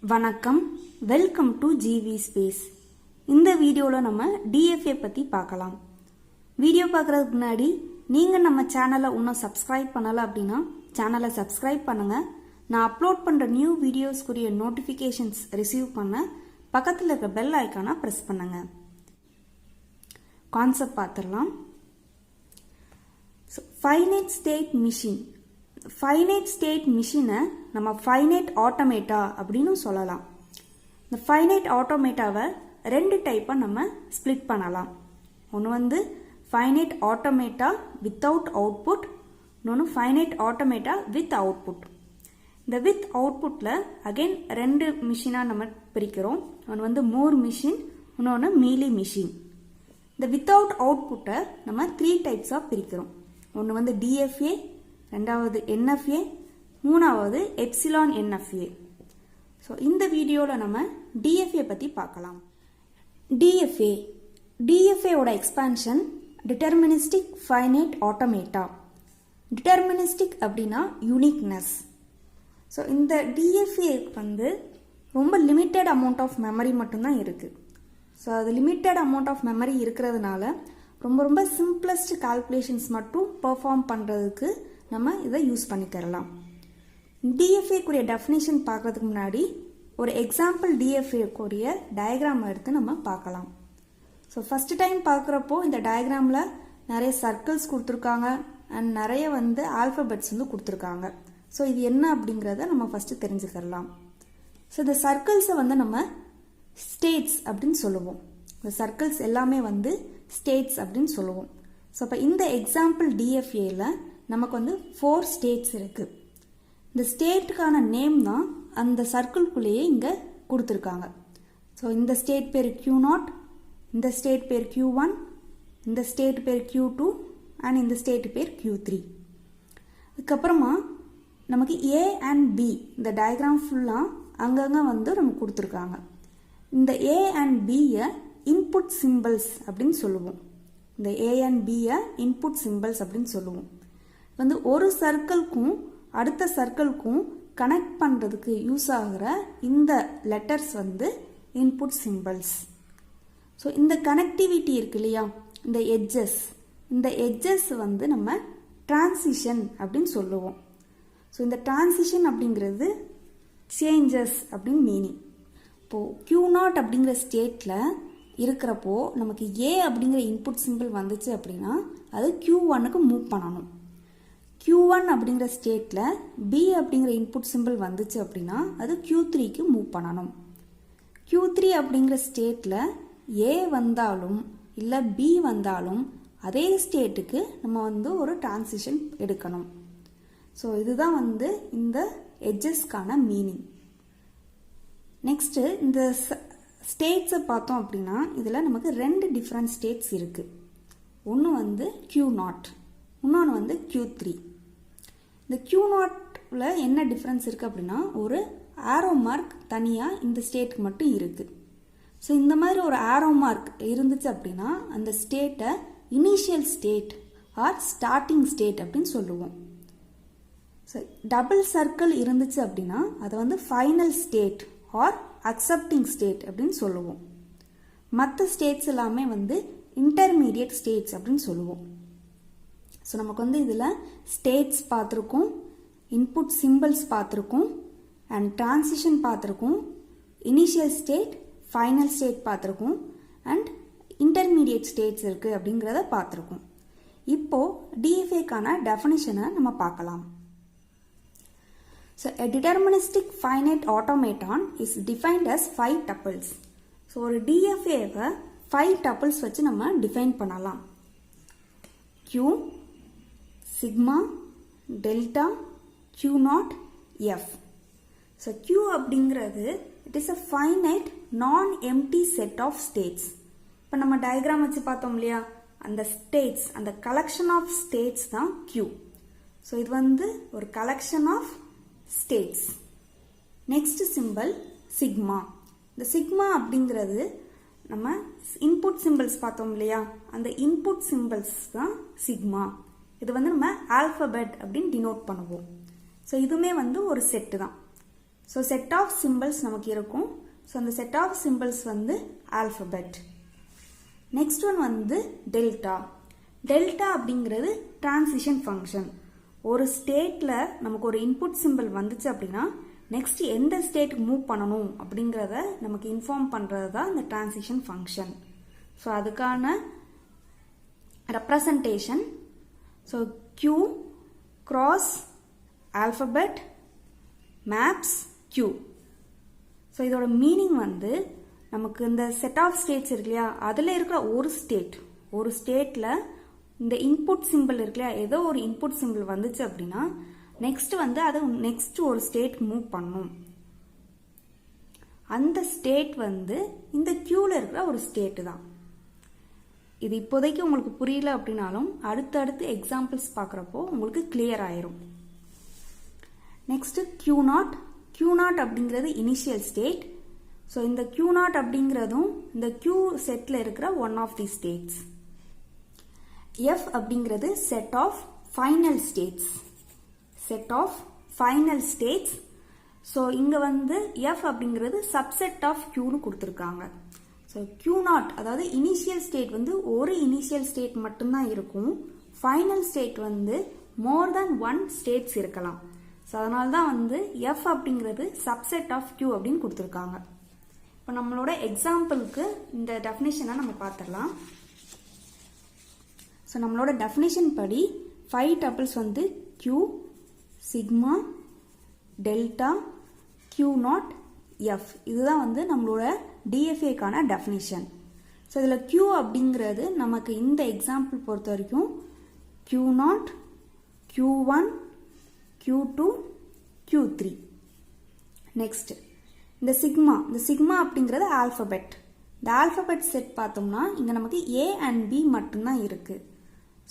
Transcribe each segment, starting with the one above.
வணக்கம், welcome to GV space. இந்த வீடியோவில் நம்ம டிஎஃப்ஏ பற்றி பார்க்கலாம். வீடியோ பார்க்குறதுக்கு முன்னாடி நீங்கள் நம்ம சேனலை இன்னும் சப்ஸ்கிரைப் பண்ணலை அப்படின்னா சேனலை சப்ஸ்கிரைப் பண்ணுங்கள். நான் அப்லோட் பண்ணுற நியூ வீடியோஸ்க்குரிய நோட்டிஃபிகேஷன்ஸ் ரிசீவ் பண்ண பக்கத்தில் இருக்க பெல் ஐக்கானை ப்ரெஸ் பண்ணுங்கள். கான்செப்ட் பார்த்துடலாம். Finite state machine. Finite state மிஷினை நம்ம ஃபைனைட் ஆட்டோமேட்டா அப்படின்னு சொல்லலாம். இந்த ஃபைனைட் ஆட்டோமேட்டாவை ரெண்டு டைப்பாக நம்ம ஸ்ப்ளிட் பண்ணலாம். ஒன்று வந்து ஃபைனைட் ஆட்டோமேட்டா வித்தவுட் அவுட்புட், இன்னொன்று ஃபைனைட் ஆட்டோமேட்டா வித் அவுட்புட். இந்த வித் அவுட்புட்டில் அகெயின் ரெண்டு மிஷினாக நம்ம பிரிக்கிறோம். ஒன்று வந்து மூர் மிஷின், இன்னொன்று மீலி மிஷின். இந்த வித்தவுட் அவுட்புட்டை நம்ம 3 டைப்ஸாக பிரிக்கிறோம். ஒன்று வந்து டிஎஃப்ஏ, ரெண்டாவது என்எஃப்ஏ, மூணாவது எப்சிலான் என்எஃப்ஏ. ஸோ இந்த வீடியோவில் நம்ம டிஎஃப்ஏ பற்றி பார்க்கலாம். டிஎஃப்ஏவோட expansion deterministic finite automata. Deterministic அப்படின்னா யூனிக்னஸ். ஸோ இந்த டிஎஃப்ஏ வந்து ரொம்ப லிமிட்டட் அமௌண்ட் ஆஃப் மெமரி மட்டும்தான் இருக்குது. ஸோ அது லிமிட்டட் அமௌண்ட் ஆஃப் மெமரி இருக்கிறதுனால ரொம்ப சிம்பிளஸ்ட் கால்குலேஷன்ஸ் மட்டும் பெர்ஃபார்ம் பண்ணுறதுக்கு நம்ம இதை யூஸ் பண்ணிக்கிறலாம். டிஎஃப்ஏக்குரிய டெஃபினேஷன் பார்க்கறதுக்கு முன்னாடி ஒரு எக்ஸாம்பிள் டிஎஃப்ஏக்குரிய டயக்ராம் எடுத்து நம்ம பார்க்கலாம். ஸோ ஃபஸ்ட் டைம் பார்க்குறப்போ இந்த டயக்ராமில் நிறைய சர்க்கிள்ஸ் கொடுத்துருக்காங்க அண்ட் நிறைய வந்து ஆல்ஃபபெட்ஸ் வந்து கொடுத்துருக்காங்க. ஸோ இது என்ன அப்படிங்கிறத நம்ம ஃபஸ்ட்டு தெரிஞ்சுக்கலாம். ஸோ இந்த சர்க்கிள்ஸை வந்து நம்ம ஸ்டேட்ஸ் அப்படின்னு சொல்லுவோம். இந்த சர்க்கிள்ஸ் எல்லாமே வந்து ஸ்டேட்ஸ் அப்படின்னு சொல்லுவோம். ஸோ இப்போ இந்த எக்ஸாம்பிள் டிஎஃப்ஏல நமக்கு வந்து 4 ஸ்டேட்ஸ் இருக்குது. இந்த ஸ்டேட்டுக்கான நேம் தான் அந்த சர்க்கிள்குள்ளேயே இங்கே கொடுத்துருக்காங்க. ஸோ இந்த ஸ்டேட் பேர் Q0, இந்த ஸ்டேட் பேர் Q1, இந்த ஸ்டேட் பேர் Q2 அண்ட் இந்த ஸ்டேட் பேர் Q3. அதுக்கப்புறமா நமக்கு ஏ அண்ட் பி இந்த டயக்ராம் ஃபுல்லாக அங்கங்கே வந்து நமக்கு கொடுத்துருக்காங்க. இந்த ஏ அண்ட் பியை இன்புட் சிம்பிள்ஸ் அப்படின்னு சொல்லுவோம். இந்த ஏ அண்ட் பியை இன்புட் சிம்பிள்ஸ் அப்படின்னு சொல்லுவோம். வந்து ஒரு சர்க்கிள்க்கும் அடுத்த சர்க்கிள்க்கும் கனெக்ட் பண்ணுறதுக்கு யூஸ் ஆகிற இந்த லெட்டர்ஸ் வந்து இன்புட் சிம்பிள்ஸ். ஸோ இந்த கனெக்டிவிட்டி இருக்கு இல்லையா, இந்த எட்ஜஸ் வந்து நம்ம டிரான்சிஷன் அப்படின்னு சொல்லுவோம். ஸோ இந்த டிரான்சிஷன் அப்படிங்கிறது சேஞ்சஸ் அப்படின்னு மீனிங். இப்போது Q0 அப்படிங்கிற ஸ்டேட்டில் இருக்கிறப்போ நமக்கு ஏ அப்படிங்கிற இன்புட் சிம்பிள் வந்துச்சு அப்படின்னா அது Q1க்கு மூவ் பண்ணணும். Q1 அப்படிங்கிற ஸ்டேட்டில் பி அப்படிங்கிற இன்புட் சிம்பிள் வந்துச்சு அப்படின்னா அது Q3க்கு மூவ் பண்ணணும். Q3 அப்படிங்கிற ஸ்டேட்டில் ஏ வந்தாலும் இல்லை பி வந்தாலும் அதே ஸ்டேட்டுக்கு நம்ம வந்து ஒரு டிரான்சிஷன் எடுக்கணும். ஸோ இதுதான் வந்து இந்த எட்ஜஸ்க்கான மீனிங். நெக்ஸ்ட்டு இந்த ஸ்டேட்ஸை பார்த்தோம் அப்படின்னா இதில் நமக்கு 2 டிஃப்ரெண்ட் ஸ்டேட்ஸ் இருக்குது. ஒன்று வந்து Q0, இன்னொன்று வந்து Q3. இந்த Q0ல என்ன டிஃப்ரென்ஸ் இருக்குது அப்படின்னா ஒரு ஆரோ மார்க் தனியாக இந்த ஸ்டேட்டுக்கு மட்டும் இருக்குது. ஸோ இந்த மாதிரி ஒரு ஆரோ மார்க் இருந்துச்சு அப்படின்னா அந்த ஸ்டேட்டை initial state are starting state அப்படின்னு சொல்லுவோம். ஸோ டபுள் சர்க்கிள் இருந்துச்சு அப்படின்னா அதை வந்து final state are accepting state அப்படின்னு சொல்லுவோம். மற்ற ஸ்டேட்ஸ் எல்லாமே வந்து இன்டர்மீடியட் ஸ்டேட்ஸ் அப்படின்னு சொல்லுவோம். ஸோ நமக்கு வந்து இதில் ஸ்டேட்ஸ் பார்த்துருக்கோம், இன்புட் சிம்பிள்ஸ் பார்த்துருக்கோம், அண்ட் டிரான்சிஷன் பார்த்துருக்கோம், இனிஷியல் ஸ்டேட், ஃபைனல் ஸ்டேட் பார்த்துருக்கோம், அண்ட் இன்டர்மீடியட் ஸ்டேட்ஸ் இருக்குது அப்படிங்கிறத பார்த்துருக்கோம். இப்போது டிஎஃப்ஏக்கான டெஃபினிஷனை நம்ம பார்க்கலாம். So, a deterministic finite automaton is defined as 5 tuples. So, ஒரு DFA-வை 5 tuples வச்சு நம்ம define பண்ணலாம். Q, sigma, delta, Q0, F. So, Q அப்படிங்கிறது it is a finite non-empty set of states. இப்போ நம்ம டயக்ராம் வச்சு பார்த்தோம் இல்லையா, அந்த ஸ்டேட்ஸ், அந்த கலெக்ஷன் ஆஃப் ஸ்டேட்ஸ் தான் Q. ஸோ இது வந்து ஒரு collection of states. Next simple sigma. இந்த சிக்மா அப்படிங்கிறது நம்ம இன்புட் சிம்பிள்ஸ் பார்த்தோம் இல்லையா, அந்த இன்புட் சிம்பிள்ஸ் தான் சிக்மா. இது வந்து நம்ம ஆல்ஃபபெட் அப்படின்னு டினோட் பண்ணுவோம். ஸோ இதுவுமே வந்து ஒரு செட்டு தான். ஸோ செட் ஆஃப் சிம்பிள்ஸ் நமக்கு இருக்கும். ஸோ அந்த செட் ஆஃப் சிம்பிள்ஸ் வந்து ஆல்ஃபபெட். நெக்ஸ்ட் ஒன் வந்து டெல்டா. டெல்டா அப்படிங்கிறது டிரான்சிஷன் ஃபங்க்ஷன். ஒரு ஸ்டேட்டில் நமக்கு ஒரு இன்புட் சிம்பிள் வந்துச்சு அப்படின்னா நெக்ஸ்ட் எந்த ஸ்டேட்டுக்கு மூவ் பண்ணணும் அப்படிங்கிறத நமக்கு இன்ஃபார்ம் பண்ணுறது தான் இந்த டிரான்சிஷன் ஃபங்க்ஷன். ஸோ அதுக்கான representation so Q cross alphabet maps Q. So இதோட மீனிங் வந்து நமக்கு இந்த செட் ஆஃப் ஸ்டேட்ஸ் இருக்கு இல்லையா, அதில் இருக்கிற ஒரு ஸ்டேட்டில் இந்த இன்புட் சிம்பிள் இருக்கு இல்லையா, ஏதோ ஒரு இன்புட் சிம்பிள் வந்துச்சு அப்படின்னா நெக்ஸ்ட் வந்து அது நெக்ஸ்ட் ஒரு ஸ்டேட் மூவ் பண்ணும். அந்த ஸ்டேட் வந்து இந்த Qல இருக்கிற ஒரு ஸ்டேட் தான். இது இப்போதைக்கு உங்களுக்கு புரியல அப்படின்னாலும் அடுத்தடுத்து எக்ஸாம்பிள்ஸ் பார்க்குறப்போ உங்களுக்கு கிளியர் ஆயிரும். Next Q0. Q0 அப்படிங்கிறது இனிஷியல் ஸ்டேட். ஸோ இந்த Q0 அப்படிங்கிறதும் இந்த Q செட்டில் இருக்கிற one of the states. F அப்படிங்கிறது set of final states. So இங்கே வந்து F அப்படிங்கிறது சப்செட் ஆஃப் Qன்னு கொடுத்துருக்காங்க. ஸோ Q0 அதாவது இனிஷியல் ஸ்டேட் வந்து ஒரு இனிஷியல் ஸ்டேட் மட்டும்தான் இருக்கும். ஃபைனல் ஸ்டேட் வந்து மோர் தென் ஒன் ஸ்டேட்ஸ் இருக்கலாம். ஸோ அதனால தான் வந்து F அப்படிங்கிறது சப்செட் ஆஃப் Q அப்படின்னு கொடுத்துருக்காங்க. இப்போ நம்மளோட எக்ஸாம்பிளுக்கு இந்த டெஃபினேஷனை நம்ம பார்த்துடலாம். ஸோ நம்மளோட டெஃபினேஷன் படி 5 டப்பிள்ஸ் வந்து Q, sigma, delta, Q0, F. இதுதான் வந்து நம்மளோட டிஎஃப்ஏக்கான டெஃபினேஷன். ஸோ இதில் Q அப்படிங்கிறது நமக்கு இந்த எக்ஸாம்பிள் பொறுத்த வரைக்கும் Q0, Q1, Q2, Q3. Next இந்த சிக்மா அப்படிங்கிறது ஆல்ஃபபெட். இந்த ஆல்ஃபபெட் செட் பார்த்தோம்னா இங்கே நமக்கு A and B மட்டும்தான் இருக்குது.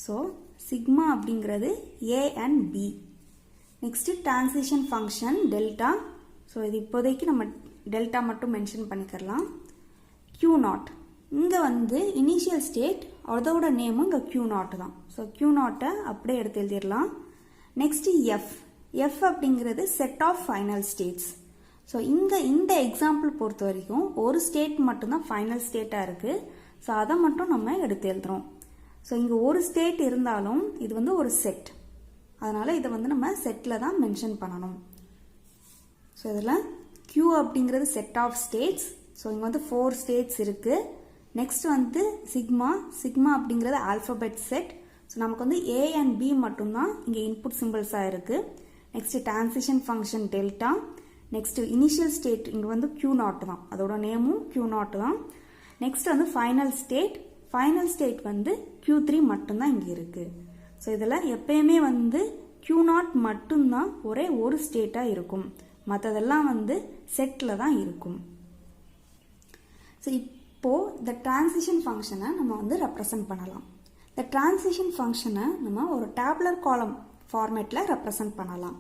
ஸோ சிக்மா அப்படிங்கிறது A and B. Next transition function delta. So இது இப்போதைக்கு நம்ம டெல்டா மட்டும் மென்ஷன் பண்ணிக்கலாம். Q0 இங்கே வந்து இனிஷியல் ஸ்டேட், அதோட நேமும் இங்கே Q0 தான். ஸோ Q0 அப்படியே எடுத்து எழுதிடலாம். நெக்ஸ்ட் F அப்படிங்கிறது set of final states. So இங்கே இந்த எக்ஸாம்பிள் பொறுத்த வரைக்கும் ஒரு ஸ்டேட் மட்டும்தான் ஃபைனல் ஸ்டேட்டாக இருக்குது. ஸோ அதை மட்டும் நம்ம எடுத்து எழுதுறோம். ஸோ இங்கே ஒரு ஸ்டேட் இருந்தாலும் இது வந்து ஒரு செட், அதனால் இதை வந்து நம்ம செட்டில் தான் மென்ஷன் பண்ணணும். ஸோ இதில் Q அப்படிங்கிறது செட் ஆஃப் ஸ்டேட்ஸ். ஸோ இங்கே வந்து 4 ஸ்டேட்ஸ் இருக்குது. நெக்ஸ்ட் வந்து சிக்மா அப்படிங்கிறது ஆல்ஃபபெட் செட். ஸோ நமக்கு வந்து A and B மட்டும்தான் இங்கே இன்புட் சிம்பிள்ஸாக இருக்குது. Next transition function delta. Next initial state இங்கே வந்து Q0 தான், அதோட நேமும் Q0 தான். நெக்ஸ்ட் வந்து ஃபைனல் ஸ்டேட் வந்து Q3 மட்டும்தான் இங்கே இருக்குது. ஸோ இதில் எப்பயுமே வந்து Q0 மட்டும்தான் ஒரே ஒரு ஸ்டேட்டாக இருக்கும், மற்றதெல்லாம் வந்து செட்டில் தான் இருக்கும். ஸோ இப்போது இந்த டிரான்சிஷன் ஃபங்க்ஷனை நம்ம வந்து ரெப்ரசன்ட் பண்ணலாம். இந்த டிரான்சிஷன் ஃபங்க்ஷனை நம்ம ஒரு டேபுலர் காலம் ஃபார்மேட்டில் ரெப்ரசன்ட் பண்ணலாம்.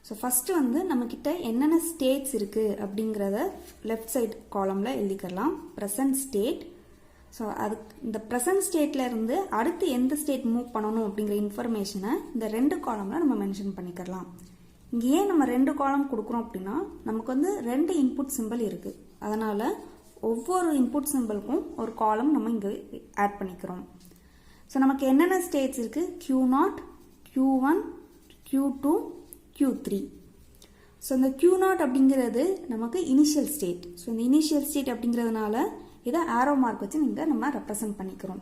ஸோ ஃபஸ்ட்டு வந்து நம்மக்கிட்ட என்னென்ன ஸ்டேட்ஸ் இருக்குது அப்படிங்கிறத லெஃப்ட் சைட் காலமில் எழுதிக்கலாம். Present state. ஸோ அதுக்கு இந்த ப்ரெசன்ட் ஸ்டேட்டில் இருந்து அடுத்து எந்த ஸ்டேட் மூவ் பண்ணணும் அப்படிங்கிற இன்ஃபர்மேஷனை இந்த 2 காலமில் நம்ம மென்ஷன் பண்ணிக்கலாம். இங்கே ஏன் நம்ம 2 காலம் கொடுக்குறோம் அப்படின்னா நமக்கு வந்து 2 இன்புட் சிம்பிள் இருக்குது. அதனால் ஒவ்வொரு இன்புட் சிம்பிளுக்கும் ஒரு காலம் நம்ம இங்கே ஆட் பண்ணிக்கிறோம். ஸோ நமக்கு என்னென்ன ஸ்டேட்ஸ் இருக்குது? Q0, Q1, Q2, Q3. So இந்த Q0 அப்படிங்கிறது நமக்கு இனிஷியல் ஸ்டேட். ஸோ இந்த இனிஷியல் ஸ்டேட் அப்படிங்கிறதுனால இதை ஆரோ மார்க் வச்சு நம்ம ரெப்ரசன்ட் பண்ணிக்கிறோம்.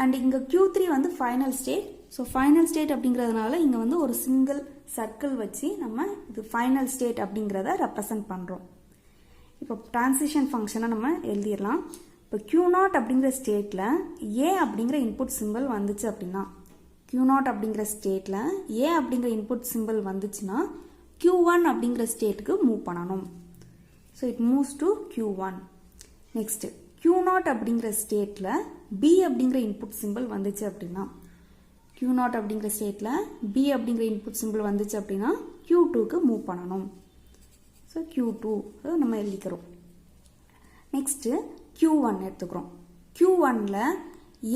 அண்ட் இங்கே Q3 வந்து final state. So final state அப்படிங்கிறதுனால இங்கே வந்து ஒரு சிங்கிள் சர்க்கிள் வச்சு நம்ம இது ஃபைனல் ஸ்டேட் அப்படிங்கிறத ரெப்ரசன்ட் பண்ணுறோம். இப்போ டிரான்சிஷன் ஃபங்க்ஷனை நம்ம எழுதிடலாம். இப்போ Q0 அப்படிங்கிற ஸ்டேட்டில் A அப்படிங்கிற இன்புட் சிம்பிள் வந்துச்சு அப்படின்னா, Q0 அப்படிங்கிற ஸ்டேட்டில் A அப்படிங்கிற இன்புட் சிம்பிள் வந்துச்சுன்னா Q1 அப்படிங்கிற ஸ்டேட்டுக்கு மூவ் பண்ணணும். So it moves to Q1. Next Q0 அப்படிங்கிற ஸ்டேட்டில் B அப்படிங்கிற இன்புட் சிம்பிள் வந்துச்சு அப்படின்னா, Q0 அப்படிங்கிற ஸ்டேட்டில் B அப்படிங்கிற இன்புட் சிம்பிள் வந்துச்சு அப்படின்னா Q2க்கு மூவ் பண்ணணும். ஸோ Q2 நம்ம எழுதிக்கிறோம். நெக்ஸ்ட்டு Q1 எடுத்துக்கிறோம். Q1ல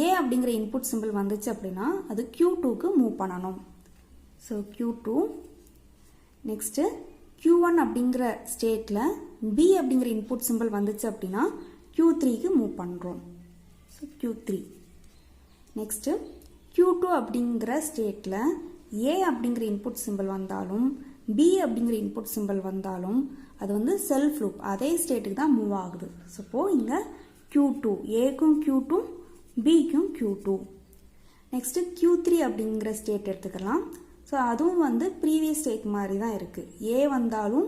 A அப்படிங்கிற இன்புட் சிம்பிள் வந்துச்சு அப்படின்னா அது Q2க்கு மூவ் பண்ணணும். So Q2. நெக்ஸ்ட்டு Q1 அப்படிங்கிற ஸ்டேட்டில் B அப்படிங்கிற இன்புட் சிம்பிள் வந்துச்சு அப்படின்னா Q3க்கு மூவ் பண்ணுறோம். So Q3. நெக்ஸ்ட்டு Q2 அப்படிங்கிற ஸ்டேட்டில் A அப்படிங்கிற இன்புட் சிம்பிள் வந்தாலும் B அப்படிங்கிற இன்புட் சிம்பிள் வந்தாலும் அது வந்து செல்ஃப் லூப், அதே ஸ்டேட்டுக்கு தான் மூவ் ஆகுது. ஸோ இங்கே Q2, Aக்கும் Q2, Bக்கும் Q2. Next Q3 அப்படிங்கிற ஸ்டேட் எடுத்துக்கலாம். ஸோ அதுவும் வந்து ப்ரீவியஸ் ஸ்டேட் மாதிரி தான் இருக்குது. A வந்தாலும்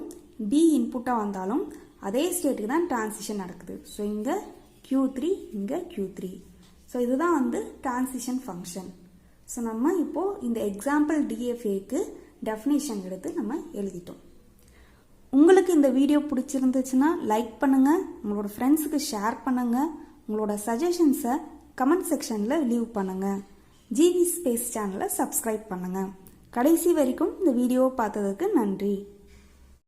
B இன்புட்டாக வந்தாலும் அதே ஸ்டேட்டுக்கு தான் டிரான்சிஷன் நடக்குது. ஸோ இங்கே Q3, இங்கே Q3. ஸோ இதுதான் வந்து டிரான்சிஷன் ஃபங்க்ஷன். ஸோ நம்ம இப்போது இந்த எக்ஸாம்பிள் DFAக்கு டெஃபினேஷன் எடுத்து நம்ம எழுதிட்டோம். உங்களுக்கு இந்த வீடியோ பிடிச்சிருந்துச்சுன்னா லைக் பண்ணுங்கள், உங்களோட ஃப்ரெண்ட்ஸுக்கு ஷேர் பண்ணுங்கள், உங்களோட சஜஷன்ஸை கமெண்ட் செக்ஷனில் லீவ் பண்ணுங்கள். ஜிவி ஸ்பேஸ் சேனலை சப்ஸ்கிரைப் பண்ணுங்கள். கடைசி வரைக்கும் இந்த வீடியோவை பார்த்ததுக்கு நன்றி.